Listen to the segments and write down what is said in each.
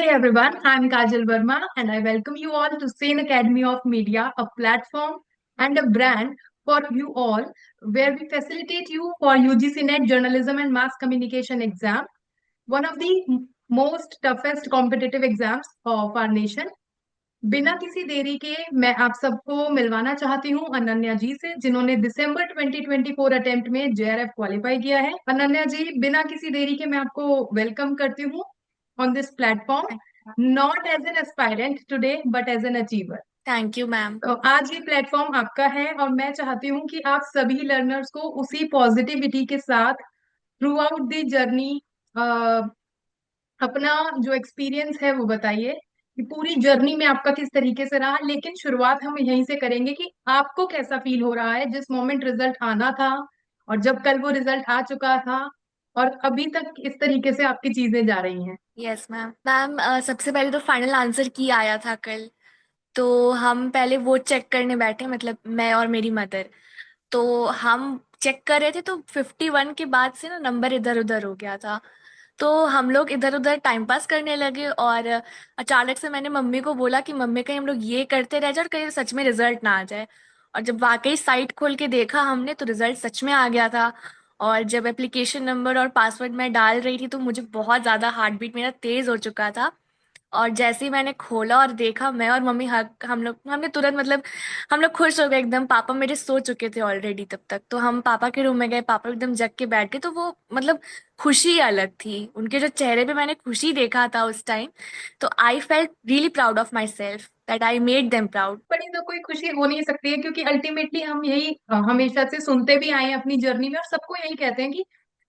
Hey everyone, I'm Kajal Verma and I welcome you all to Sane Academy of Media, a platform and a brand for you all where we facilitate you for UGC NET Journalism and Mass Communication exam, one of the most toughest competitive exams of our nation. बिना किसी देरी के मैं आप सबको मिलवाना चाहती हूँ अनन्या जी से जिन्होंने दिसंबर 2024 अटेम्प्ट में जेआरएफ क्वालिफाई किया है। अनन्या जी, बिना किसी देरी के मैं आपको वेलकम करती हूँ on this platform, not as an aspirant today but as an achiever. Thank you ma'am. तो आज ये प्लेटफॉर्म आपका है और मैं चाहती हूँ कि आप सभी लर्नर्स को उसी पॉजिटिविटी के साथ थ्रू आउट द जर्नी अपना जो एक्सपीरियंस है वो बताइए कि पूरी जर्नी में आपका किस तरीके से रहा। लेकिन शुरुआत हम यहीं से करेंगे कि आपको कैसा फील हो रहा है जिस मोमेंट रिजल्ट आना था और जब कल वो रिजल्ट आ चुका था और अभी तक इस तरीके से आपकी चीजें जा रही हैं। Yes ma'am. मैम सबसे पहले तो फाइनल आंसर की आया था कल। तो हम पहले वो चेक करने बैठे, मतलब मैं और मेरी मदर। तो हम चेक कर रहे थे तो 51 के बाद से ना नंबर इधर उधर हो गया था। तो हम लोग इधर उधर टाइम पास करने लगे और अचानक से मैंने मम्मी को बोला कि मम्मी कहीं हम लोग ये करते रह जाए और कहीं सच में रिजल्ट ना आ जाए। और जब वाकई साइट खोल के देखा हमने तो रिजल्ट सच में आ गया था। और जब एप्लीकेशन नंबर और पासवर्ड मैं डाल रही थी तो मुझे बहुत ज़्यादा हार्ट बीट मेरा तेज़ हो चुका था। और जैसे ही मैंने खोला और देखा, मैं और मम्मी हम लोग हमने तुरंत, मतलब हम लोग खुश हो गए एकदम। पापा मेरे सो चुके थे ऑलरेडी तब तक, तो हम पापा के रूम में गए, पापा एकदम जग के बैठ गए। तो वो मतलब खुशी अलग थी उनके जो चेहरे पे, मैंने खुशी देखा था उस टाइम। तो I felt really proud of my self that I made them proud. बड़ी तो कोई खुशी हो नहीं सकती है क्योंकि अल्टीमेटली हम यही हमेशा से सुनते भी आए हैं अपनी जर्नी में और सबको यही कहते हैं कि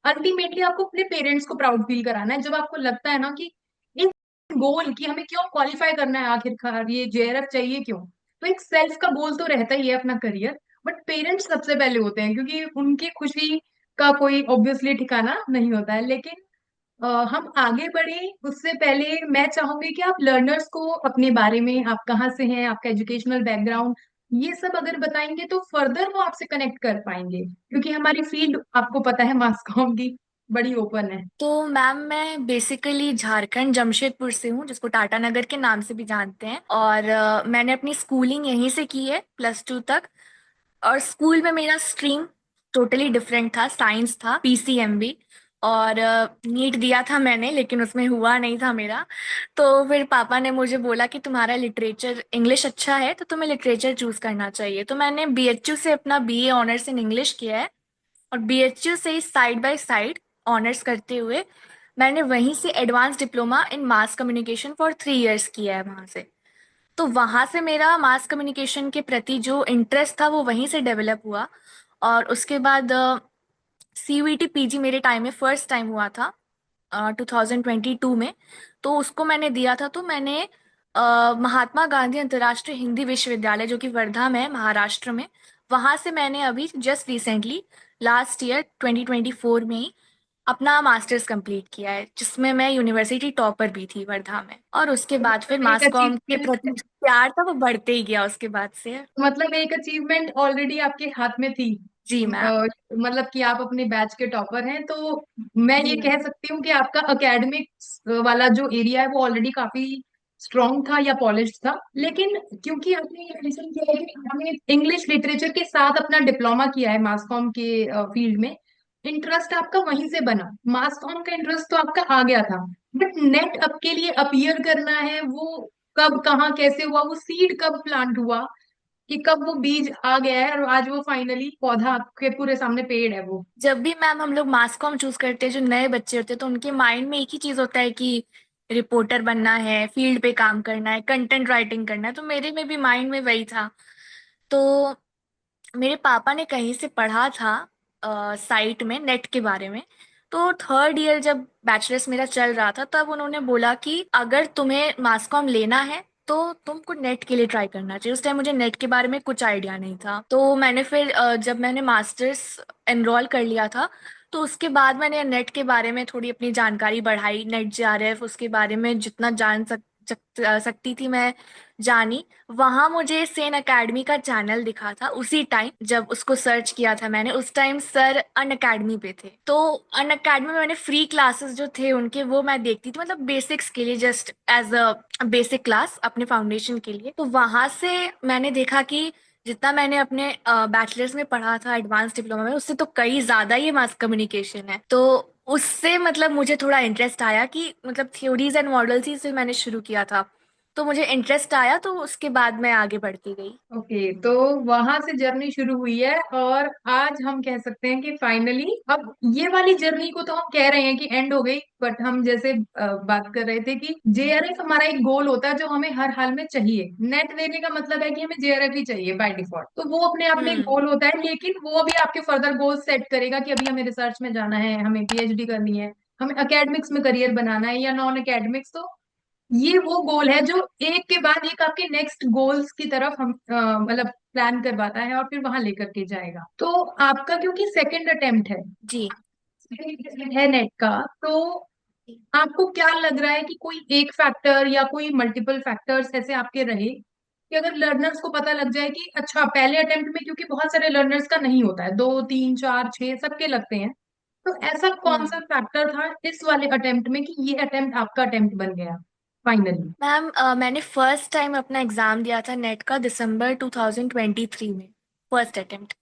अल्टीमेटली आपको अपने पेरेंट्स को प्राउड फील कराना है। जब आपको लगता है ना कि इस गोल की हमें क्यों क्वालिफाई करना है, आखिरकार ये जेआरएफ चाहिए क्यों, तो एक सेल्फ का गोल तो रहता ही है अपना करियर। बट पेरेंट्स सबसे पहले होते हैं क्योंकि उनकी खुशी का कोई ऑब्वियसली ठिकाना नहीं होता है। लेकिन हम आगे बढ़े उससे पहले मैं चाहूंगी कि आप लर्नर्स को अपने बारे में, आप कहाँ से हैं, आपका एजुकेशनल बैकग्राउंड, ये सब अगर बताएंगे तो फर्दर वो आपसे कनेक्ट कर पाएंगे क्योंकि हमारी फील्ड आपको पता है मास कॉम की बड़ी ओपन है। तो मैम मैं बेसिकली झारखंड जमशेदपुर से हूँ, जिसको टाटा नगर के नाम से भी जानते हैं। और मैंने अपनी स्कूलिंग यहीं से की है, +2 तक। और स्कूल में मेरा स्ट्रीम टोटली डिफरेंट था, साइंस था, पीसीएमबी। और नीट दिया था मैंने, लेकिन उसमें हुआ नहीं था मेरा। तो फिर पापा ने मुझे बोला कि तुम्हारा लिटरेचर इंग्लिश अच्छा है तो तुम्हें लिटरेचर चूज करना चाहिए। तो मैंने बीएचयू से अपना बीए ऑनर्स इन इंग्लिश किया है। और बीएचयू से ही साइड बाय साइड ऑनर्स करते हुए मैंने वहीं से advance diploma in mass communication for 3 years किया है वहाँ से। तो वहाँ से मेरा मास कम्युनिकेशन के प्रति जो इंटरेस्ट था वो वहीं से डेवलप हुआ। और उसके बाद सीयूईटी पीजी मेरे टाइम में फर्स्ट टाइम हुआ था, 2022 में। तो उसको मैंने दिया था। तो मैंने महात्मा गांधी अंतर्राष्ट्रीय हिंदी विश्वविद्यालय, जो कि वर्धा में है, महाराष्ट्र में, वहाँ से मैंने अभी जस्ट रिसेंटली लास्ट ईयर 2024 में ही अपना मास्टर्स कंप्लीट किया है, जिसमें मैं यूनिवर्सिटी टॉपर भी थी वर्धा में। और उसके बाद फिर एक मास कॉम के प्रति अचीवमेंट, जो प्यार था वो बढ़ते ही गया उसके बाद से। मतलब एक अचीवमेंट ऑलरेडी आपके हाथ में थी। जी मैम। मतलब कि आप अपने बैच के टॉपर हैं तो मैं ये जी कह मैम। सकती हूँ कि आपका एकेडमिक्स वाला जो एरिया है वो ऑलरेडी काफी स्ट्रांग था या पॉलिश था। लेकिन क्योंकि आपने ये मेंशन किया है कि आपने इंग्लिश लिटरेचर के साथ अपना डिप्लोमा किया है मास कॉम के फील्ड में, इंटरेस्ट आपका वहीं से बना। मास कॉम का इंटरेस्ट तो आपका आ गया था, बट नेट आपके लिए अपीयर करना है वो कब, कहाँ, कैसे हुआ, वो सीड कब प्लांट हुआ कि कब वो बीज आ गया है और आज वो फाइनली पौधा आपके पूरे सामने पेड़ है वो। जब भी मैम हम लोग मास कॉम चूज करते हैं, जो नए बच्चे होते हैं, तो उनके माइंड में एक ही चीज होता है कि रिपोर्टर बनना है, फील्ड पे काम करना है, कंटेंट राइटिंग करना है। तो मेरे में भी माइंड में वही था। तो मेरे पापा ने कहीं से पढ़ा था साइट में नेट के बारे में। तो थर्ड ईयर जब बैचलर्स मेरा चल रहा था, तब उन्होंने बोला कि अगर तुम्हें मास कॉम लेना है तो तुमको नेट के लिए ट्राई करना चाहिए। उस टाइम मुझे नेट के बारे में कुछ आइडिया नहीं था। तो मैंने फिर जब मैंने मास्टर्स एनरोल कर लिया था, तो उसके बाद मैंने नेट के बारे में थोड़ी अपनी जानकारी बढ़ाई, नेट जेआरएफ उसके बारे में जितना सकती थी मैं जानी। वहां मुझे सेन एकेडमी का चैनल दिखा था उसी टाइम जब उसको सर्च किया था मैंने। उस टाइम सर अन अकेडमी पे थे, तो अन अकेडमी में मैंने फ्री क्लासेस जो थे उनके वो मैं देखती थी, मतलब बेसिक्स के लिए, just as a basic class अपने फाउंडेशन के लिए। तो वहां से मैंने देखा कि जितना मैंने अपने बैचलर्स में पढ़ा था एडवांस डिप्लोमा में, उससे तो कई ज्यादा ये मास कम्युनिकेशन है। तो उससे मतलब मुझे थोड़ा इंटरेस्ट आया कि मतलब थ्योरीज एंड मॉडल्स ही से मैंने शुरू किया था, तो मुझे इंटरेस्ट आया, तो उसके बाद मैं आगे बढ़ती गई। ओके, तो वहां से जर्नी शुरू हुई है और आज हम कह सकते हैं कि फाइनली अब ये वाली जर्नी को तो हम कह रहे हैं कि एंड हो गई, बट हम जैसे बात कर रहे थे कि जेआरएफ हमारा एक गोल होता है जो हमें हर हाल में चाहिए। नेट देने का मतलब है कि हमें जेआरएफ ही चाहिए बाय डिफॉल्ट, तो वो अपने आप में एक हम्म। गोल होता है, लेकिन वो भी आपके फर्दर गोल सेट करेगा कि अभी हमें रिसर्च में जाना है, हमें पीएचडी करनी है, हमें एकेडमिक्स में करियर बनाना है या नॉन एकेडमिक्स। तो ये वो गोल है जो एक के बाद एक आपके नेक्स्ट गोल्स की तरफ हम मतलब प्लान करवाता है और फिर वहां लेकर के जाएगा। तो आपका क्योंकि सेकंड अटेम्प्ट है, जी। नेट का, तो आपको क्या लग रहा है कि कोई एक फैक्टर या कोई मल्टीपल फैक्टर्स ऐसे आपके रहे कि अगर लर्नर्स को पता लग जाए कि अच्छा पहले अटेम्प्ट में, क्योंकि बहुत सारे लर्नर्स का नहीं होता है, 2 3 4 6 सबके लगते हैं, तो ऐसा कौन सा हम्म। फैक्टर था इस वाले अटेम्प्ट में कि ये अटेम्प्ट आपका अटेम्प्ट बन गया फाइनली? मैम, मैंने फर्स्ट टाइम अपना एग्जाम दिया था नेट का दिसंबर 2023 में, फर्स्ट अटेम्प्ट।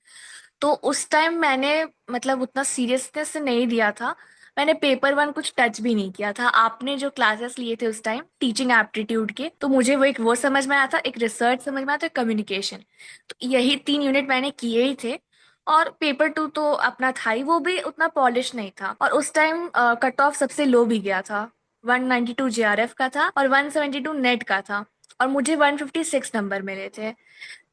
तो उस टाइम मैंने मतलब उतना सीरियसनेस से नहीं दिया था। मैंने पेपर वन कुछ टच भी नहीं किया था। आपने जो क्लासेस लिए थे उस टाइम टीचिंग एप्टीट्यूड के, तो मुझे वो एक वो समझ में आया था, एक रिसर्च समझ में आया था, कम्युनिकेशन। तो यही 3 यूनिट मैंने किए ही थे। और पेपर टू तो अपना था ही, वो भी उतना पॉलिश नहीं था। और उस टाइम कट ऑफ सबसे लो भी गया था, 192 जेआरएफ का था और 172 नेट का था। और मुझे 156 नंबर मिले थे।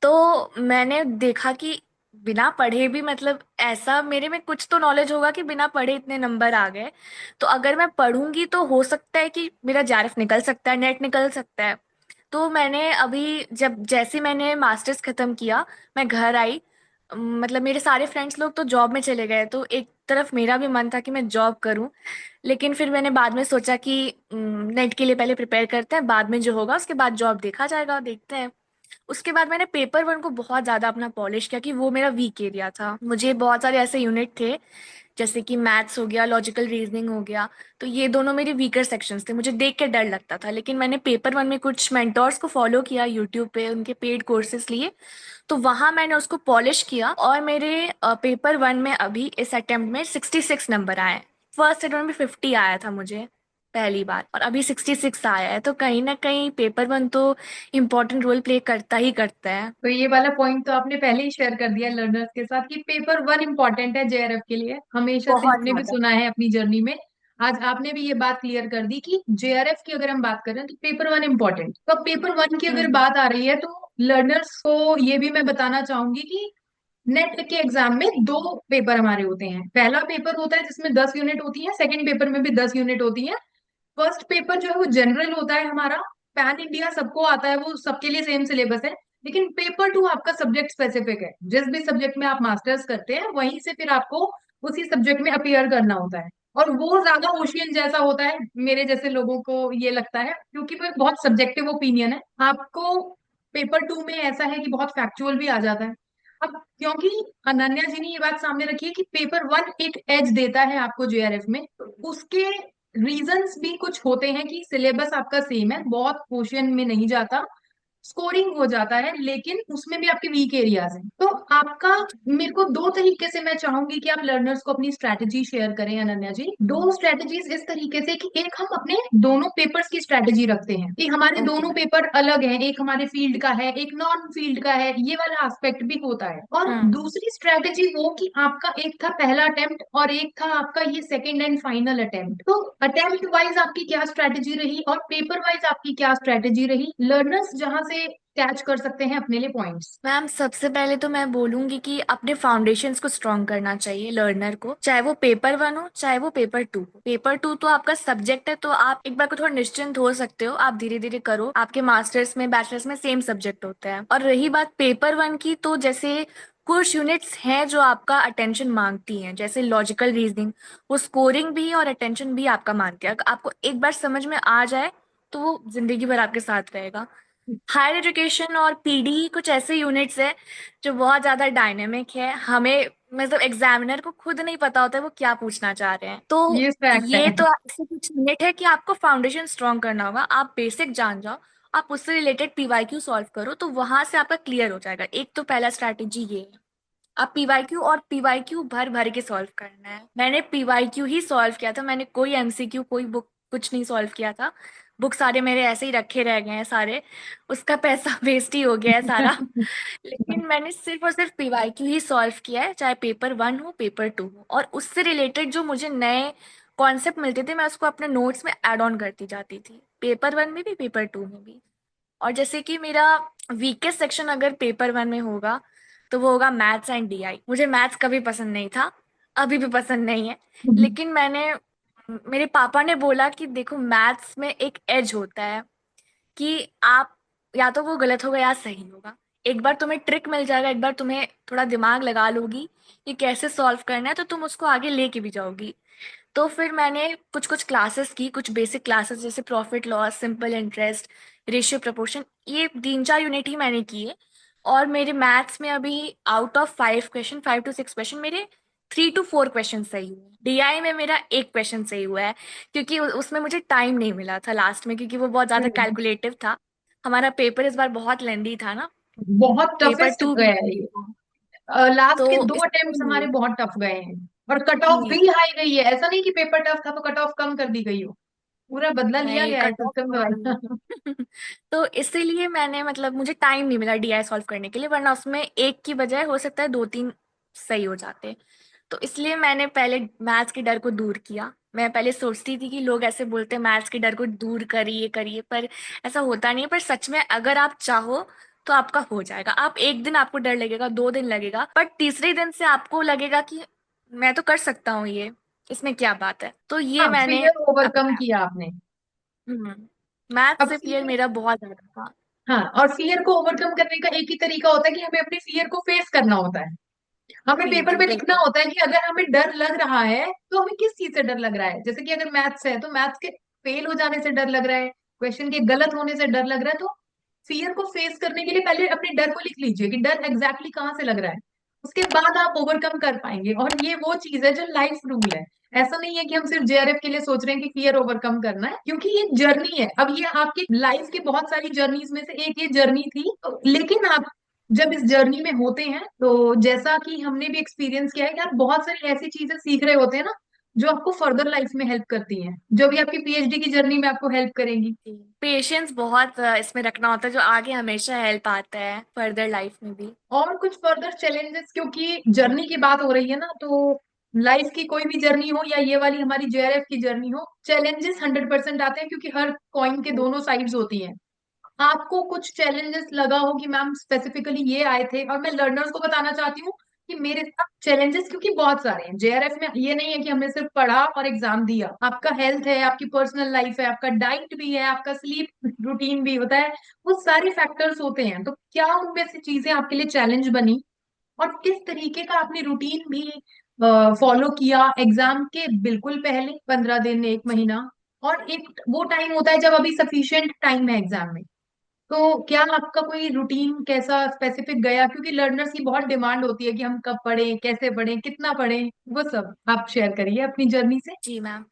तो मैंने देखा कि बिना पढ़े भी मतलब ऐसा मेरे में कुछ तो नॉलेज होगा कि बिना पढ़े इतने नंबर आ गए। तो अगर मैं पढ़ूंगी तो हो सकता है कि मेरा जेआरएफ निकल सकता है, नेट निकल सकता है। तो मैंने अभी जब जैसे मैंने मास्टर्स खत्म किया, मैं घर आई। मतलब मेरे सारे फ्रेंड्स लोग तो जॉब में चले गए, तो एक तरफ मेरा भी मन था कि मैं जॉब करूं। लेकिन फिर मैंने बाद में सोचा कि नेट के लिए पहले प्रिपेयर करते हैं, बाद में जो होगा उसके बाद जॉब देखा जाएगा, देखते हैं। उसके बाद मैंने पेपर वन को बहुत ज़्यादा अपना पॉलिश किया कि वो मेरा वीक एरिया था। मुझे बहुत सारे ऐसे यूनिट थे, जैसे कि मैथ्स हो गया, लॉजिकल रीजनिंग हो गया। तो ये दोनों मेरे वीकर सेक्शंस थे, मुझे देख के डर लगता था। लेकिन मैंने पेपर वन में कुछ मेंटोर्स को फॉलो किया यूट्यूब पे, उनके पेड कोर्सेज लिए। तो वहां मैंने उसको पॉलिश किया और मेरे पेपर वन में अभी इस अटेम्प्ट में 66 नंबर आए। फर्स्ट अटेम्प्ट में 50 आया था मुझे पहली बार, और अभी 66 आया है। तो कहीं ना कहीं पेपर वन तो इम्पोर्टेंट रोल प्ले करता ही करता है। तो ये वाला पॉइंट तो आपने पहले ही शेयर कर दिया लर्नर्स के साथ कि पेपर वन इंपॉर्टेंट है जेआरएफ के लिए, हमेशा से बहुत हमने भी ज्यादा। सुना है अपनी जर्नी में। आज आपने भी ये बात क्लियर कर दी कि जेआरएफ की अगर हम बात करें तो पेपर वन इंपॉर्टेंट। तो अब पेपर वन की अगर हम्म। बात आ रही है तो लर्नर्स को ये भी मैं बताना चाहूंगी कि नेट के एग्जाम में दो पेपर हमारे होते हैं। पहला पेपर होता है जिसमें 10 यूनिट होती है, सेकंड पेपर में भी 10 यूनिट होती है। फर्स्ट पेपर जो है वो जनरल होता है हमारा, पैन इंडिया सबको आता है, वो सबके लिए सेम सिलेबस है। लेकिन पेपर टू आपका सब्जेक्ट स्पेसिफिक है, जिस भी सब्जेक्ट में आप मास्टर्स करते हैं वहीं से फिर आपको उसी सब्जेक्ट में अपियर करना होता है। और वो ज्यादा ओशियन जैसा होता है, मेरे जैसे लोगों को ये लगता है, क्योंकि वो एक बहुत सब्जेक्टिव ओपिनियन है। आपको पेपर टू में ऐसा है कि बहुत फैक्चुअल भी आ जाता है। अब क्योंकि अनन्या जी ने ये बात सामने रखी है कि पेपर वन एक एज देता है आपको जेआरएफ में, तो उसके रीजंस भी कुछ होते हैं कि सिलेबस आपका सेम है, बहुत क्वेश्चन में नहीं जाता, स्कोरिंग हो जाता है, लेकिन उसमें भी आपके वीक एरियाज हैं। तो आपका, मेरे को दो तरीके से मैं चाहूंगी कि आप लर्नर्स को अपनी स्ट्रैटेजी शेयर करें अनन्या जी। दो स्ट्रैटेजीज इस तरीके से कि एक हम अपने दोनों पेपर्स की स्ट्रैटेजी रखते हैं कि हमारे ओके। दोनों पेपर अलग हैं, एक हमारे फील्ड का है एक नॉन फील्ड का है, ये वाला एस्पेक्ट भी होता है। और हम्म। दूसरी स्ट्रैटेजी वो कि आपका एक था पहला अटेम्प्ट और एक था आपका ये सेकेंड एंड फाइनल अटेम्प्ट। तो अटेम्प्ट वाइज आपकी क्या स्ट्रैटेजी रही और पेपर वाइज आपकी क्या स्ट्रैटेजी रही, लर्नर्स जहां से कैच कर सकते हैं अपने लिए पॉइंट्स? मैम, सबसे पहले तो मैं बोलूंगी कि अपने फाउंडेशंस को स्ट्रॉन्ग करना चाहिए लर्नर को, चाहे वो पेपर वन हो चाहे वो पेपर टू हो। पेपर टू तो आपका सब्जेक्ट है, तो आप एक बार को थोड़ा निश्चिंत हो सकते हो, आप धीरे धीरे करो, आपके मास्टर्स में बैचलर्स में सेम सब्जेक्ट होता है। और रही बात पेपर वन की, तो जैसे कुछ यूनिट्स हैं जो आपका अटेंशन मांगती हैं, जैसे लॉजिकल रीजनिंग, वो स्कोरिंग भी और अटेंशन भी आपका मांगती है। अगर आपको एक बार समझ में आ जाए तो वो जिंदगी भर आपके साथ रहेगा। हायर एजुकेशन और पीडी कुछ ऐसे यूनिट्स है जो बहुत ज्यादा डायनेमिक है, हमें मतलब एग्जामिनर को खुद नहीं पता होता है वो क्या पूछना चाह रहे हैं। तो ये फैक्ट ये है। तो ऐसे कुछ यूनिट है कि आपको फाउंडेशन स्ट्रॉन्ग करना होगा, आप बेसिक जान जाओ, आप उससे रिलेटेड पीवाईक्यू सॉल्व करो तो वहां से आपका क्लियर हो जाएगा। एक तो पहला स्ट्रैटेजी ये है, आप पीवाईक्यू और पीवाईक्यू भर भर के सॉल्व करना है। मैंने पीवाईक्यू ही सॉल्व किया था, मैंने कोई एमसीक्यू कोई बुक कुछ नहीं सॉल्व किया था। बुक सारे मेरे ऐसे ही रखे रह गए हैं सारे, उसका पैसा वेस्ट ही हो गया है सारा। लेकिन मैंने सिर्फ और सिर्फ पीवाईक्यू ही सॉल्व किया है, चाहे पेपर 1 हो पेपर 2 हो, और उससे रिलेटेड जो मुझे नए कॉन्सेप्ट मिलते थे मैं उसको अपने नोट्स में ऐड ऑन करती जाती थी, पेपर 1 में भी पेपर 2 में भी। और जैसे कि मेरा वीकेस्ट सेक्शन अगर पेपर 1 में होगा तो वो होगा मैथ्स एंड डीआई। मुझे मैथ्स कभी पसंद नहीं था, अभी भी पसंद नहीं है, लेकिन मेरे पापा ने बोला कि देखो मैथ्स में एक एज होता है कि आप या तो वो गलत होगा या सही होगा, एक बार तुम्हें ट्रिक मिल जाएगा, एक बार तुम्हें थोड़ा दिमाग लगा लोगी कि कैसे सॉल्व करना है तो तुम उसको आगे लेके भी जाओगी। तो फिर मैंने कुछ कुछ क्लासेस की, कुछ बेसिक क्लासेस जैसे profit loss, simple interest, ratio proportion, ये 3-4 यूनिट ही मैंने किए। और मेरे मैथ्स में अभी out of 5 question, 5 to 6 question मेरे 3 to 4 क्वेश्चन सही हुए। डीआई में मेरा एक क्वेश्चन सही हुआ है, क्योंकि उसमें मुझे टाइम नहीं मिला था लास्ट में, क्योंकि वो बहुत ज्यादा हम्म, कैलकुलेटिव था। हमारा पेपर इस बार बहुत लेंदी था ना, बहुत पेपर टफेस्ट 2 भी गया है लेंदी ये। था। लास्ट तो के 2 अटेम्प्ट हमारे इसलिए बहुत टफ गए हैं। और कट ऑफ जी, भी हाई गई है, ऐसा नहीं कि पेपर टफ था तो कट ऑफ कम कर दी गई हो। पूरा बदला लिया नहीं गया है कट ऑफ सिस्टम तो हाई द्वारा। है। तो इसीलिए मैंने मतलब मुझे टाइम नहीं मिला डीआई सॉल्व करने के लिए, वरना उसमें एक की बजाय हो सकता है 2-3 सही हो जाते। तो इसलिए मैंने पहले मैथ्स के डर को दूर किया। मैं पहले सोचती थी कि लोग ऐसे बोलते हैं मैथ्स के डर को दूर करिए करिए, पर ऐसा होता नहीं है। पर सच में अगर आप चाहो तो आपका हो जाएगा। आप एक दिन आपको डर लगेगा, 2 दिन लगेगा, पर तीसरे दिन से आपको लगेगा कि मैं तो कर सकता हूँ ये, इसमें क्या बात है। तो ये हाँ, मैंने फियर ओवरकम अपनाया। किया आपने। हम्म, मैथ अब से फियर फियर, मेरा बहुत ज्यादा था। हाँ, और फियर को ओवरकम करने का एक ही तरीका होता है कि हमें अपने फियर को फेस करना होता है। हमें जी पेपर जी पे लिखना बिल्कुल। होता है कि अगर हमें डर लग रहा है तो हमें किस चीज से डर लग रहा है। जैसे कि अगर मैथ्स है तो मैथ्स के फेल हो जाने से डर लग रहा है, क्वेश्चन के गलत होने से डर लग रहा है। तो फियर को फेस करने के लिए पहले अपने डर को लिख लीजिए कि डर एग्जैक्टली कहाँ से लग रहा है। उसके बाद आप ओवरकम कर पाएंगे। और ये वो चीज है जो लाइफ रूल है। ऐसा नहीं है कि हम सिर्फ जेआरएफ के लिए सोच रहे हैं कि फियर ओवरकम करना है, क्योंकि ये जर्नी है। अब ये आपकी लाइफ की बहुत सारी जर्नीज में से एक ये जर्नी थी। लेकिन आप जब इस जर्नी में होते हैं तो जैसा कि हमने भी एक्सपीरियंस किया है कि आप बहुत सारी ऐसी चीजें सीख रहे होते हैं ना, जो आपको फर्दर लाइफ में हेल्प करती हैं, जो भी आपकी पीएचडी की जर्नी में आपको हेल्प करेंगी। पेशेंस बहुत इसमें रखना होता है, जो आगे हमेशा हेल्प आता है फर्दर लाइफ में भी। और कुछ फर्दर चैलेंजेस, क्योंकि जर्नी की बात हो रही है ना, तो लाइफ की कोई भी जर्नी हो या ये वाली हमारी जेआरएफ की जर्नी हो, चैलेंजेस 100% आते हैं, क्योंकि हर कॉइन के दोनों साइड्स होती हैं। आपको कुछ चैलेंजेस लगा हो कि मैम स्पेसिफिकली ये आए थे, और मैं लर्नर्स को बताना चाहती हूँ कि मेरे साथ चैलेंजेस क्योंकि बहुत सारे हैं जेआरएफ में। ये नहीं है कि हमने सिर्फ पढ़ा और एग्जाम दिया। आपका हेल्थ है, आपकी पर्सनल लाइफ है, आपका डाइट भी है, आपका स्लीप रूटीन भी होता है। वो सारे फैक्टर्स होते हैं। तो क्या उनमें से चीजें आपके लिए चैलेंज बनी, और किस तरीके का आपने रूटीन भी फॉलो किया एग्जाम के बिल्कुल पहले 15 दिन, एक जी महीना, और एक वो टाइम होता है जब अभी सफिशिएंट टाइम है एग्जाम में। तो क्या आपका कोई रूटीन कैसा स्पेसिफिक गया, क्योंकि लर्नर्स की बहुत डिमांड होती है कि हम कब पढ़ें, कैसे पढ़ें, कितना पढ़ें। वो सब आप शेयर करिए अपनी जर्नी से। जी मैम।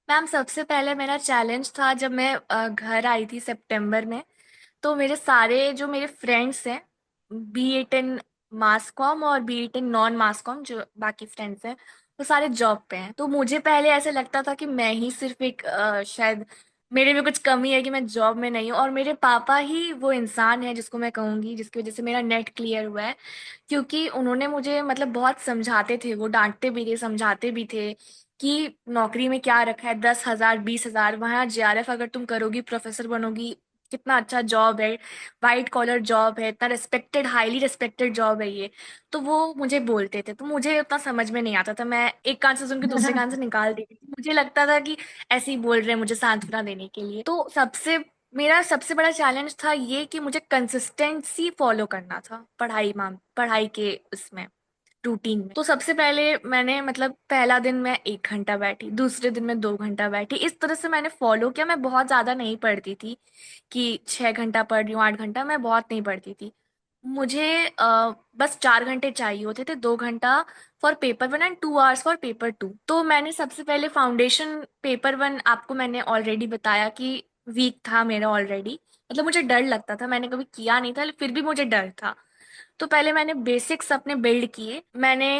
मैम सबसे पहले मेरा चैलेंज था जब मैं घर आई थी सितंबर में। तो मेरे सारे जो मेरे फ्रेंड्स हैं, B Ed in mass com और B Ed in non mass com, जो बाकी फ्रेंड्स हैं वो सारे जॉब पे हैं। तो मुझे पहले ऐसे लगता था कि मैं ही सिर्फ एक शायद मेरे में कुछ कमी है कि मैं जॉब में नहीं हूँ, और मेरे पापा ही वो इंसान है जिसको मैं कहूँगी जिसकी वजह से मेरा नेट क्लियर हुआ है। क्योंकि उन्होंने मुझे मतलब बहुत समझाते थे, वो डांटते भी थे समझाते भी थे कि नौकरी में क्या रखा है, 10,000 20,000, वहाँ जेआरएफ अगर तुम करोगी प्रोफेसर बनोगी, कितना अच्छा जॉब है, वाइट कॉलर जॉब है, इतना रिस्पेक्टेड हाईली रिस्पेक्टेड जॉब है ये। तो वो मुझे बोलते थे तो मुझे उतना समझ में नहीं आता था, मैं एक कान से सुन के दूसरे कान से निकाल देती थी। मुझे लगता था कि ऐसे ही बोल रहे हैं मुझे सांत्वना देने के लिए। तो मेरा सबसे बड़ा चैलेंज था ये कि मुझे कंसिस्टेंसी फॉलो करना था पढ़ाई के उसमें। रूटीन में। तो सबसे पहले मैंने मतलब पहला दिन मैं 1 घंटा बैठी, दूसरे दिन मैं 2 घंटा बैठी, इस तरह से मैंने फॉलो किया। मैं बहुत ज्यादा नहीं पढ़ती थी कि 6 घंटा पढ़ रही हूँ, 8 घंटा, मैं बहुत नहीं पढ़ती थी। मुझे बस 4 घंटे चाहिए होते थे, 2 घंटा for paper one and 2 hours for paper two. तो मैंने सबसे पहले फाउंडेशन, पेपर वन आपको मैंने ऑलरेडी बताया कि वीक था मेरा ऑलरेडी, मतलब मुझे डर लगता था, मैंने कभी किया नहीं था फिर भी मुझे डर था। तो पहले मैंने बेसिक्स अपने बिल्ड किए। मैंने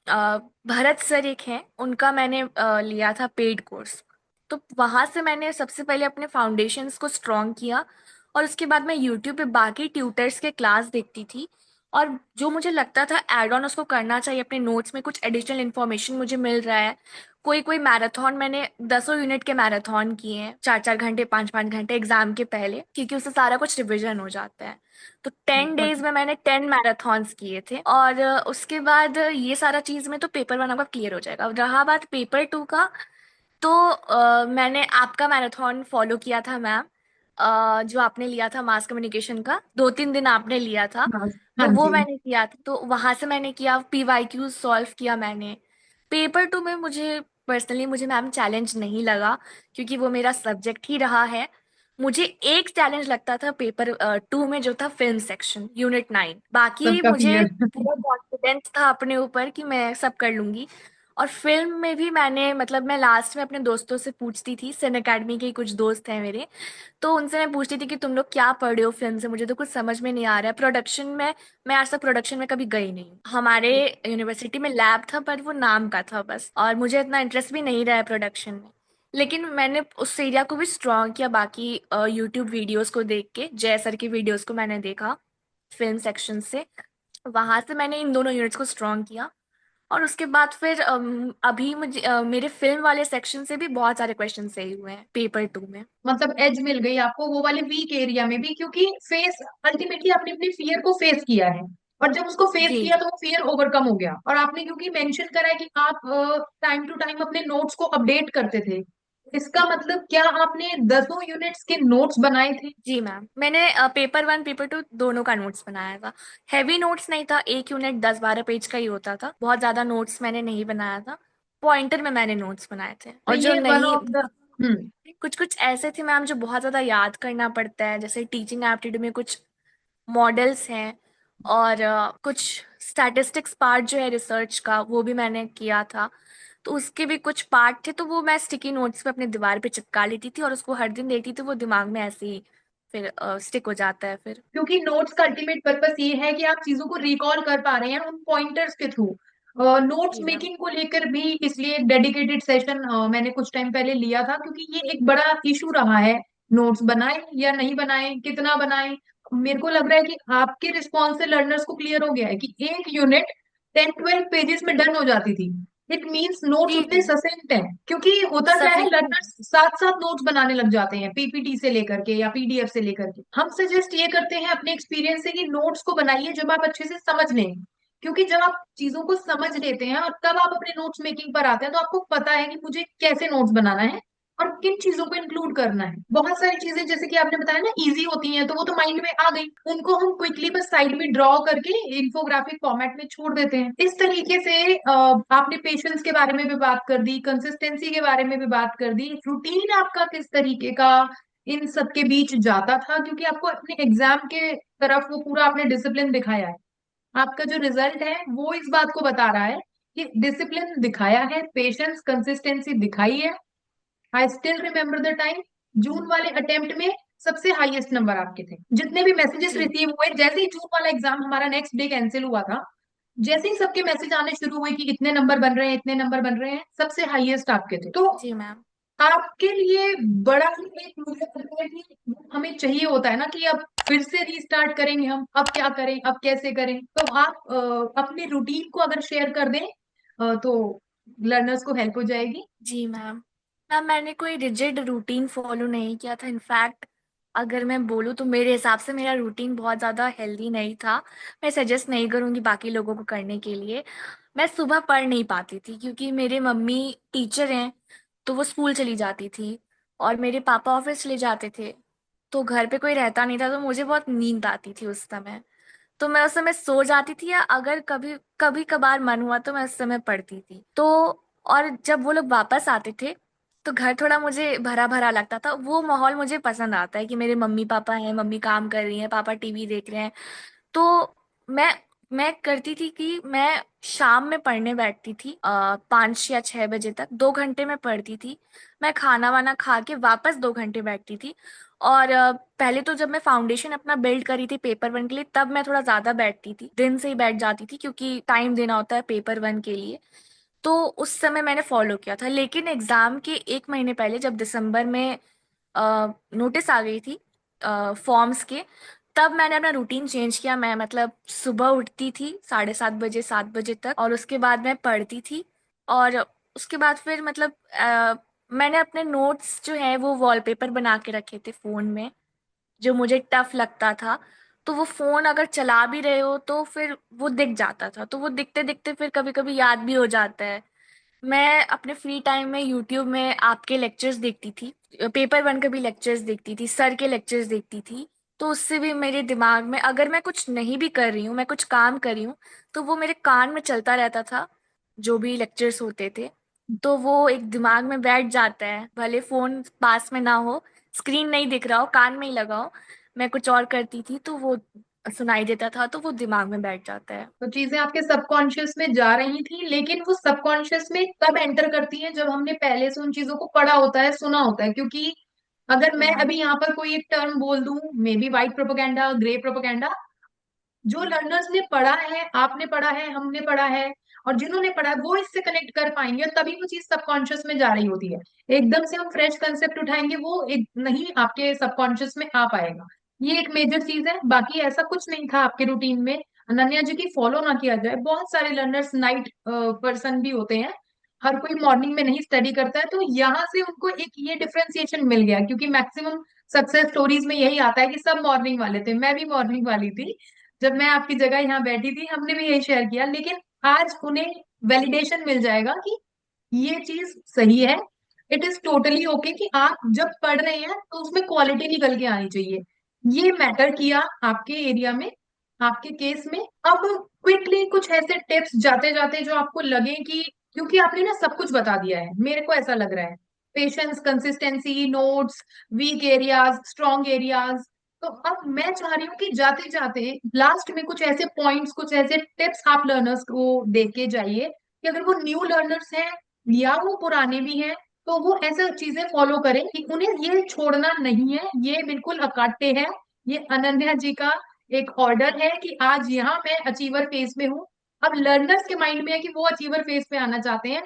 भरत सर एक हैं, उनका मैंने लिया था पेड कोर्स। तो वहां से मैंने सबसे पहले अपने फाउंडेशंस को स्ट्रॉन्ग किया, और उसके बाद मैं यूट्यूब पे बाकी ट्यूटर्स के क्लास देखती थी, और जो मुझे लगता था एड ऑन उसको करना चाहिए, अपने नोट्स में कुछ एडिशनल इन्फॉर्मेशन मुझे मिल रहा है। कोई कोई मैराथन, मैंने 10 यूनिट के मैराथन किए हैं, 4 4 घंटे, 5 5 घंटे एग्जाम के पहले, क्योंकि उससे सारा कुछ रिविजन हो जाता है। तो 10 डेज में मैंने 10 मैराथन्स किए थे। और उसके बाद ये सारा चीज में तो पेपर वन आपका क्लियर हो जाएगा। रहा बात पेपर टू का, तो मैंने आपका मैराथन फॉलो किया था मैम, जो आपने लिया था मास कम्युनिकेशन का, 2 3 दिन आपने लिया था। हाँ। हाँ तो वो जी। मैंने किया था, तो वहां से मैंने किया, पीवाईक्यू सॉल्व किया मैंने। पेपर टू में मुझे पर्सनली, मुझे मैम चैलेंज नहीं लगा, क्योंकि वो मेरा सब्जेक्ट ही रहा है। मुझे एक चैलेंज लगता था पेपर टू में, जो था फिल्म सेक्शन यूनिट 9। बाकी सबका मुझे क्लियर। पूरा कॉन्फिडेंस था अपने ऊपर कि मैं सब कर लूंगी। और फिल्म में भी मैंने, मतलब मैं लास्ट में अपने दोस्तों से पूछती थी, सिन अकेडमी के कुछ दोस्त हैं मेरे, तो उनसे मैं पूछती थी कि तुम लोग क्या पढ़े हो फिल्म से, मुझे तो कुछ समझ में नहीं आ रहा है प्रोडक्शन में। मैं आज तक प्रोडक्शन में कभी गई नहीं हूँ। हमारे यूनिवर्सिटी में लैब था, पर वो नाम का था बस, और मुझे इतना इंटरेस्ट भी नहीं रहा है प्रोडक्शन में। लेकिन मैंने उस एरिया को भी स्ट्रॉन्ग किया, बाकी यूट्यूब वीडियोस को देख के, जय सर की वीडियोस को मैंने देखा फिल्म सेक्शन से, वहां से मैंने इन दोनों यूनिट्स को स्ट्रॉन्ग किया। और उसके बाद फिर अभी मुझे मेरे फिल्म वाले सेक्शन से भी बहुत सारे क्वेश्चन सही हुए हैं पेपर टू में। मतलब एज मिल गई आपको वो वाले वीक एरिया में भी, क्योंकि फेस अल्टीमेटली आपने अपनी फियर को फेस किया है, और जब उसको फेस जी किया जी। तो वो फियर ओवरकम हो गया। और आपने क्योंकि मेंशन करा है कि आप टाइम टू टाइम अपने नोट्स को अपडेट करते थे, इसका मतलब क्या आपने 10 यूनिट्स के नोट्स बनाए थे? जी मैम, मैंने पेपर वन पेपर टू दोनों का नोट्स बनाया था। हैवी नोट्स नहीं था, एक यूनिट 10 12 पेज का ही होता था, बहुत ज्यादा नोट्स मैंने नहीं बनाया था। पॉइंटर में मैंने नोट्स बनाए थे, तो और जो ये वन नहीं, ऑफ द। हम्म। कुछ कुछ ऐसे थे मैम जो बहुत ज्यादा याद करना पड़ता है, जैसे टीचिंग एप्टीट्यूड में कुछ मॉडल्स हैं, और कुछ स्टैटिस्टिक्स पार्ट जो है रिसर्च का, वो भी मैंने किया था। तो उसके भी कुछ पार्ट थे, तो वो मैं स्टिकी नोट्स पे अपने दीवार पे चिपका लेती थी, और उसको हर दिन देखती थी, वो दिमाग में ऐसे ही फिर स्टिक हो जाता है फिर। क्योंकि नोट्स का अल्टीमेट पर्पस ये है कि आप चीजों को रिकॉल कर पा रहे हैं उन पॉइंटर्स के थ्रू। नोट्स जी मैम। मेकिंग को लेकर भी इसलिए एक डेडिकेटेड सेशन मैंने कुछ टाइम पहले लिया था, क्योंकि ये एक बड़ा इशू रहा है। नोट्स बनाए या नहीं बनाए, कितना बनाए। मेरे को लग रहा है कि आपके रिस्पॉन्स से लर्नर्स को क्लियर हो गया है कि एक यूनिट 10 12 पेजेस में डन हो जाती थी। इट मीन्स नोट्स जी उतने जी। ससेंट हैं, क्योंकि होता क्या है, सफिशिएंट। लर्नर्स साथ साथ नोट्स बनाने लग जाते हैं, पीपीटी से लेकर के या पीडीएफ से लेकर के। हम सजेस्ट ये करते हैं अपने एक्सपीरियंस से कि नोट्स को बनाइए जब आप अच्छे से समझ लें, क्योंकि जब आप चीजों को समझ लेते हैं और तब आप अपने नोट्स मेकिंग पर आते हैं, तो आपको पता है कि मुझे कैसे नोट्स बनाना है और किन चीजों को इंक्लूड करना है। बहुत सारी चीजें जैसे कि आपने बताया ना इजी होती हैं, तो वो तो माइंड में आ गई, उनको हम क्विकली बस साइड में ड्रॉ करके इंफोग्राफिक फॉर्मेट में छोड़ देते हैं। इस तरीके से आपने पेशेंस के बारे में भी बात कर दी, कंसिस्टेंसी के बारे में भी बात कर दी, रूटीन आपका किस तरीके का इन सब के बीच जाता था, क्योंकि आपको अपने एग्जाम के तरफ वो पूरा आपने डिसिप्लिन दिखाया है। आपका जो रिजल्ट है वो इस बात को बता रहा है कि डिसिप्लिन दिखाया है, पेशेंस कंसिस्टेंसी दिखाई है। I still remember the time, जून वाले अटेम्प्ट में सबसे हाईएस्ट नंबर आपके थे। जितने भी मैसेजेस जी रिसीव हुए, जैसे ही जून वाला एग्जाम हमारा नेक्स्ट डे कैंसिल हुआ था, जैसे ही सबके मैसेज आने शुरू हुए कि इतने नंबर बन रहे हैं, इतने नंबर बन रहे हैं, सबसे हाईएस्ट आपके थे। तो जी मैम। आपके लिए बड़ा ही एक, मुझे लगता है कि हमें चाहिए होता है ना कि अब फिर से रीस्टार्ट करेंगे हम, अब क्या करें, अब कैसे करें। तो आप अपने रूटीन को अगर शेयर कर दें तो लर्नर्स को हेल्प हो जाएगी। जी मैम। मैम मैंने कोई रिजिड रूटीन फॉलो नहीं किया था, इनफैक्ट अगर मैं बोलूँ तो मेरे हिसाब से मेरा रूटीन बहुत ज़्यादा हेल्दी नहीं था। मैं सजेस्ट नहीं करूँगी बाकी लोगों को करने के लिए। मैं सुबह पढ़ नहीं पाती थी, क्योंकि मेरे मम्मी टीचर हैं, तो वो स्कूल चली जाती थी, और मेरे पापा ऑफिस चले जाते थे, तो घर पे कोई रहता नहीं था, तो मुझे बहुत नींद आती थी उस समय। तो मैं उस समय सो जाती थी, या अगर कभी कभी कभार मन हुआ तो मैं उस समय पढ़ती थी। तो और जब वो लोग वापस आते थे तो घर थोड़ा मुझे भरा भरा लगता था। वो माहौल मुझे पसंद आता है कि मेरे मम्मी पापा हैं, मम्मी काम कर रही हैं, पापा टीवी देख रहे हैं। तो मैं मैं करती थी कि मैं शाम में पढ़ने बैठती थी, 5 या 6 बजे तक 2 घंटे में पढ़ती थी। मैं खाना वाना खा के वापस 2 घंटे बैठती थी। और पहले तो जब मैं फाउंडेशन अपना बिल्ड करी थी पेपर वन के लिए, तब मैं थोड़ा ज्यादा बैठती थी, दिन से ही बैठ जाती थी क्योंकि टाइम देना होता है पेपर वन के लिए। तो उस समय मैंने फॉलो किया था। लेकिन एग्जाम के 1 महीने पहले जब दिसंबर में नोटिस आ गई थी फॉर्म्स के, तब मैंने अपना रूटीन चेंज किया। मैं मतलब सुबह उठती थी 7:30 बजे 7 बजे तक, और उसके बाद मैं पढ़ती थी। और उसके बाद फिर मतलब मैंने अपने नोट्स जो है वो वॉलपेपर बना के रखे थे फोन में, जो मुझे टफ लगता था। तो वो फोन अगर चला भी रहे हो तो फिर वो दिख जाता था, तो वो दिखते दिखते फिर कभी कभी याद भी हो जाता है। मैं अपने फ्री टाइम में यूट्यूब में आपके लेक्चर्स देखती थी, पेपर वन के भी लेक्चर्स देखती थी, सर के लेक्चर्स देखती थी। तो उससे भी मेरे दिमाग में, अगर मैं कुछ नहीं भी कर रही हूँ, मैं कुछ काम कर रही हूँ, तो वो मेरे कान में चलता रहता था, जो भी लेक्चर्स होते थे। तो वो एक दिमाग में बैठ जाता है, भले फोन पास में ना हो, स्क्रीन नहीं दिख रहा हो, कान में ही लगाओ। मैं कुछ और करती थी तो वो सुनाई देता था, तो वो दिमाग में बैठ जाता है। तो चीजें आपके सबकॉन्शियस में जा रही थी, लेकिन वो सबकॉन्शियस में तब एंटर करती हैं जब हमने पहले से उन चीजों को पढ़ा होता है, सुना होता है। क्योंकि अगर मैं या अभी यहाँ पर कोई एक टर्म बोल दूं, may be white propaganda, grey propaganda, जो लर्नर्स ने पढ़ा है, आपने पढ़ा है, हमने पढ़ा है, और जिन्होंने पढ़ा है वो इससे कनेक्ट कर पाएंगे, और तभी वो चीज सबकॉन्शियस में जा रही होती है। एकदम से हम फ्रेश कंसेप्ट उठाएंगे, वो एक नहीं आपके सबकॉन्शियस में आ पाएगा। ये एक मेजर चीज है। बाकी ऐसा कुछ नहीं था आपके रूटीन में अनन्या जी की फॉलो ना किया जाए। बहुत सारे लर्नर्स नाइट पर्सन भी होते हैं, हर कोई मॉर्निंग में नहीं स्टडी करता है। तो यहाँ से उनको एक ये डिफरेंशिएशन मिल गया, क्योंकि मैक्सिमम सक्सेस स्टोरीज में यही आता है कि सब मॉर्निंग वाले थे, मैं भी मॉर्निंग वाली थी। जब मैं आपकी जगह यहाँ बैठी थी हमने भी यही शेयर किया। लेकिन आज उन्हें वैलिडेशन मिल जाएगा कि ये चीज सही है। इट इज टोटली ओके कि आप जब पढ़ रहे हैं तो उसमें क्वालिटी निकल के आनी चाहिए। ये मैटर किया आपके एरिया में, आपके केस में। अब क्विकली कुछ ऐसे टिप्स जाते जाते जो आपको लगे कि, क्योंकि आपने ना सब कुछ बता दिया है, मेरे को ऐसा लग रहा है, patience, consistency, notes, weak areas, strong areas. तो अब मैं चाह रही हूँ कि जाते जाते लास्ट में कुछ ऐसे पॉइंट्स, कुछ ऐसे टिप्स आप लर्नर्स को दे के जाइए कि अगर वो न्यू लर्नर्स हैं या वो पुराने भी हैं, तो वो ऐसा चीजें फॉलो करें कि उन्हें ये छोड़ना नहीं है, ये बिल्कुल अकाट्य है। ये अनन्या जी का एक ऑर्डर है कि आज यहाँ मैं अचीवर फेज में हूँ। अब लर्नर्स के माइंड में है कि वो अचीवर फेज पे आना चाहते हैं,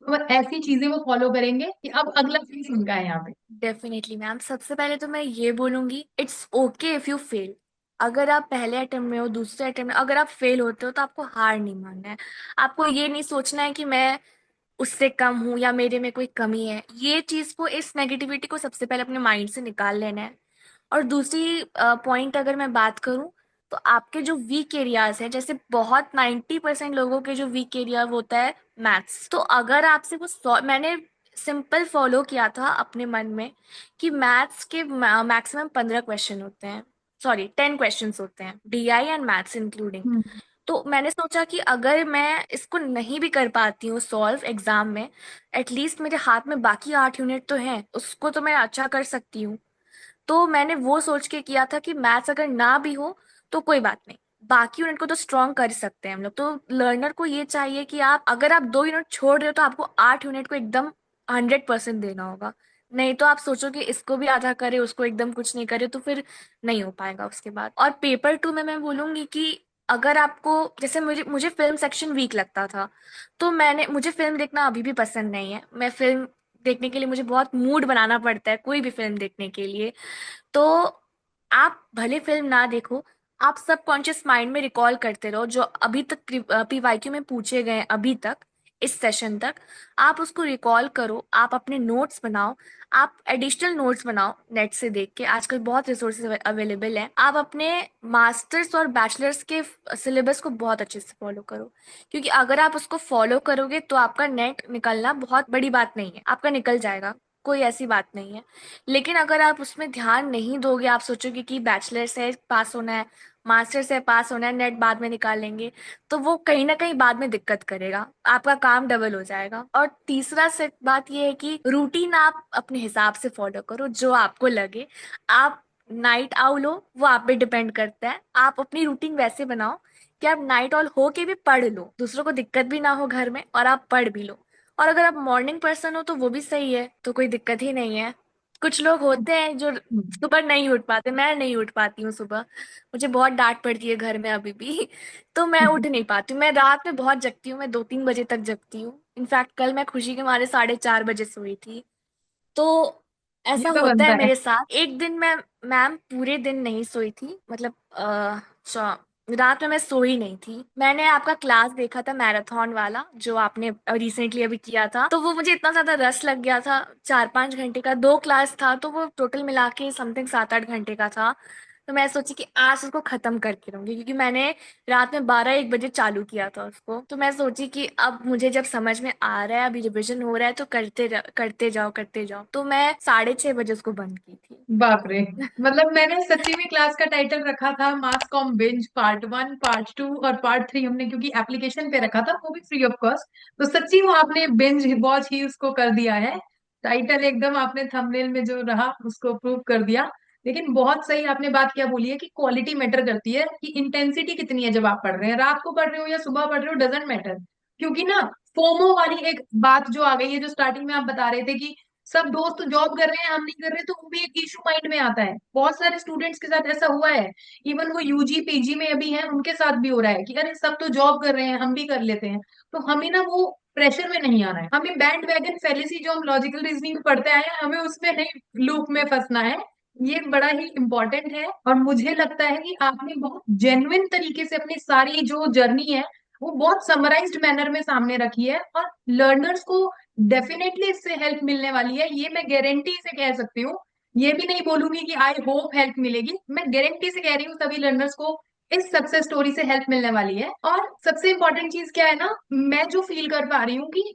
तो ऐसी चीजें वो फॉलो करेंगे कि अब अगला फेज उनका है यहाँ पे। डेफिनेटली मैम, सबसे पहले तो मैं ये बोलूंगी, it's okay if you fail. अगर आप पहले अटेम्प्ट में हो, दूसरे अटेम्प्ट में अगर आप फेल होते हो, तो आपको हार नहीं मानना है। आपको ये नहीं सोचना है कि मैं उससे कम हूं या मेरे में कोई कमी है। ये चीज को, इस नेगेटिविटी को सबसे पहले अपने माइंड से निकाल लेना है। और दूसरी पॉइंट अगर मैं बात करूं, तो आपके जो वीक एरियाज हैं, जैसे बहुत 90% लोगों के जो वीक एरिया होता है मैथ्स, तो अगर आपसे वो मैंने सिंपल फॉलो किया था अपने मन में कि मैथ्स के मैक्सिमम 15 क्वेश्चन होते हैं, सॉरी 10 क्वेश्चंस होते हैं, डीआई एंड मैथ्स इंक्लूडिंग। हम्म। तो मैंने सोचा कि अगर मैं इसको नहीं भी कर पाती हूँ सॉल्व एग्जाम में, एटलीस्ट मेरे हाथ में बाकी 8 यूनिट तो हैं, उसको तो मैं अच्छा कर सकती हूँ। तो मैंने वो सोच के किया था कि मैथ्स अगर ना भी हो तो कोई बात नहीं, बाकी यूनिट को तो स्ट्रॉन्ग कर सकते हैं हम लोग। तो लर्नर को ये चाहिए कि आप, अगर आप 2 यूनिट छोड़ रहे हो, तो आपको 8 यूनिट को एकदम 100% देना होगा। नहीं तो आप सोचो कि इसको भी आधा करे, उसको एकदम कुछ नहीं करे, तो फिर नहीं हो पाएगा उसके बाद। और पेपर टू में मैं बोलूंगी कि अगर आपको, जैसे मुझे मुझे फिल्म सेक्शन वीक लगता था, तो मुझे फिल्म देखना अभी भी पसंद नहीं है। मैं फिल्म देखने के लिए, मुझे बहुत मूड बनाना पड़ता है कोई भी फिल्म देखने के लिए। तो आप भले फिल्म ना देखो, आप सबकॉन्शियस माइंड में रिकॉल करते रहो जो अभी तक पीवाईक्यू में पूछे गए हैं, अभी तक इस सेशन तक। आप उसको रिकॉल करो, आप अपने नोट्स बनाओ, आप एडिशनल नोट्स बनाओ नेट से देख के, आजकल बहुत रिसोर्सेज अवेलेबल हैं। आप अपने मास्टर्स और बैचलर्स के सिलेबस को बहुत अच्छे से फॉलो करो, क्योंकि अगर आप उसको फॉलो करोगे तो आपका नेट निकलना बहुत बड़ी बात नहीं है, आपका निकल जाएगा, कोई ऐसी बात नहीं है। लेकिन अगर आप उसमें ध्यान नहीं दोगे, आप सोचोगे कि बैचलर्स है, पास होना है, मास्टर से पास होना है, नेट बाद में निकाल लेंगे, तो वो कहीं ना कहीं बाद में दिक्कत करेगा, आपका काम डबल हो जाएगा। और तीसरा से बात ये है कि रूटीन आप अपने हिसाब से फॉलो करो, जो आपको लगे। आप नाइट आउल हो, वो आप पे डिपेंड करता है, आप अपनी रूटीन वैसे बनाओ कि आप नाइट आउल हो के भी पढ़ लो, दूसरों को दिक्कत भी ना हो घर में, और आप पढ़ भी लो। और अगर आप मॉर्निंग पर्सन हो तो वो भी सही है, तो कोई दिक्कत ही नहीं है। कुछ लोग होते हैं जो सुबह नहीं उठ पाते, मैं नहीं उठ पाती हूँ सुबह, मुझे बहुत डांट पड़ती है घर में अभी भी। तो मैं उठ नहीं पाती हूँ, मैं रात में बहुत जगती हूँ, मैं 2-3 बजे तक जगती हूँ। इनफैक्ट कल मैं खुशी के मारे 4:30 बजे सोई थी। तो ये ऐसा तो होता बनता है है। मेरे साथ। एक दिन मैं, मैम, पूरे दिन नहीं सोई थी, मतलब रात में मैं सोई नहीं थी। मैंने आपका क्लास देखा था मैराथन वाला, जो आपने रिसेंटली अभी किया था, तो वो मुझे इतना ज्यादा रस लग गया था। 4-5 घंटे का 2 क्लास था, तो वो टोटल मिला के समथिंग 7-8 घंटे का था। तो मैं सोची कि आज उसको खत्म करके रहूंगी, क्योंकि मैंने रात में 12-1 बजे चालू किया था उसको। तो मैं सोची कि अब मुझे जब समझ में आ रहा है, अभी रिविजन हो रहा है, तो करते जाओ करते जाओ। तो मैं 6:30 बजे उसको बंद की थी। बाप रे। मतलब मैंने सच्ची में क्लास का टाइटल रखा था मास कॉम बिंज पार्ट 1 पार्ट 2 और पार्ट 3, हमने क्योंकि एप्लीकेशन पे रखा था, वो भी फ्री ऑफ कॉस्ट। तो सच्ची वो आपने बिंज वॉच ही उसको कर दिया है। टाइटल एकदम आपने थंबनेल में जो रहा उसको प्रूव कर दिया। लेकिन बहुत सही आपने बात क्या बोली है कि क्वालिटी मैटर करती है, कि इंटेंसिटी कितनी है। जब आप पढ़ रहे हैं, रात को पढ़ रहे हो या सुबह पढ़ रहे हो, डजेंट मैटर। क्योंकि ना, फोमो वाली एक बात जो आ गई है, जो स्टार्टिंग में आप बता रहे थे कि सब दोस्त जॉब कर रहे हैं, हम नहीं कर रहे, तो वो भी एक इशू माइंड में आता है। बहुत सारे स्टूडेंट्स के साथ ऐसा हुआ है। इवन वो यूजी पीजी में अभी हैं, उनके साथ भी हो रहा है कि अरे सब तो जॉब कर रहे हैं, हम भी कर लेते हैं। तो हमें ना वो प्रेशर में नहीं आना है, हमें बैंड वैगन फैलेसी जो हम लॉजिकल रीजनिंग में पढ़ते आए हैं, हमें उसमें नहीं लूप में फंसना है। ये बड़ा ही इंपॉर्टेंट है। और मुझे लगता है कि आपने बहुत जेन्युइन तरीके से अपनी सारी जो जर्नी है वो बहुत समराइज्ड मैनर में सामने रखी है, और लर्नर्स को डेफिनेटली इससे हेल्प मिलने वाली है, ये मैं गारंटी से कह सकती हूँ। ये भी नहीं बोलूंगी कि आई होप हेल्प मिलेगी, मैं गारंटी से कह रही हूँ सभी लर्नर्स को इस सक्सेस स्टोरी से हेल्प मिलने वाली है। और सबसे इंपॉर्टेंट चीज क्या है ना, मैं जो फील कर पा रही हूँ कि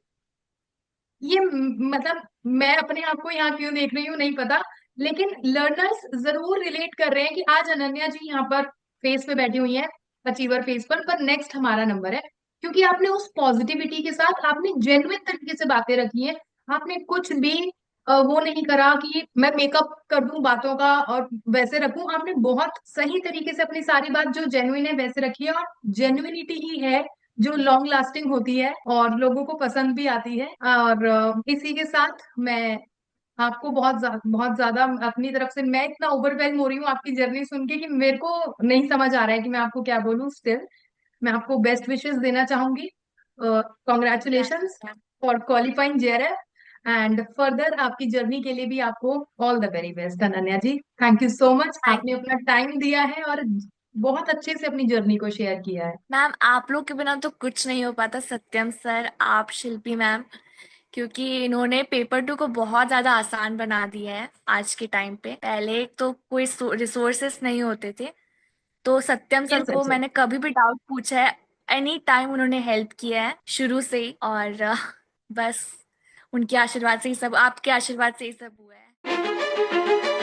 ये मतलब, मैं अपने आप को यहाँ क्यों देख रही हूँ नहीं पता, लेकिन लर्नर्स जरूर रिलेट कर रहे हैं कि आज अनन्या जी यहाँ पर फेस पे बैठी हुई है, अचीवर फेस पर नेक्स्ट हमारा नंबर है। क्योंकि आपने उस पॉजिटिविटी के साथ आपने जेन्युइन तरीके से बातें रखी है। आपने कुछ भी वो नहीं करा कि मैं मेकअप कर दूं बातों का और वैसे रखूं। आपने बहुत सही तरीके से अपनी सारी बात जो जेन्युइन है वैसे रखी है, और जेन्युइनिटी ही है जो लॉन्ग लास्टिंग होती है और लोगों को पसंद भी आती है। और इसी के साथ मैं आपको बहुत ज्यादा अपनी तरफ से, मैं इतना ओवरवेलम हो रही हूँ आपकी जर्नी सुन के कि मेरे को नहीं समझ आ रहा है कि मैं आपको क्या बोलूँ। स्टिल मैं आपको बेस्ट विशेस देना चाहूंगी। Congratulations for qualifying JRF, and further आपकी जर्नी के लिए भी आपको all the very best Ananya ji. Thank you so much, thank आपने यू अपना टाइम दिया है और बहुत अच्छे से अपनी जर्नी को शेयर किया है। मैम, आप लोग के बिना तो कुछ नहीं हो पाता। सत्यम सर, आप, शिल्पी मैम, क्योंकि इन्होंने पेपर 2 को बहुत ज्यादा आसान बना दिया है आज के टाइम पे। पहले तो कोई रिसोर्सेस नहीं होते थे, तो सत्यम ये सर को सच है। मैंने कभी भी डाउट पूछा है, एनी टाइम उन्होंने हेल्प किया है शुरू से ही। और बस उनके आशीर्वाद से ही सब, आपके आशीर्वाद से ही सब हुआ है।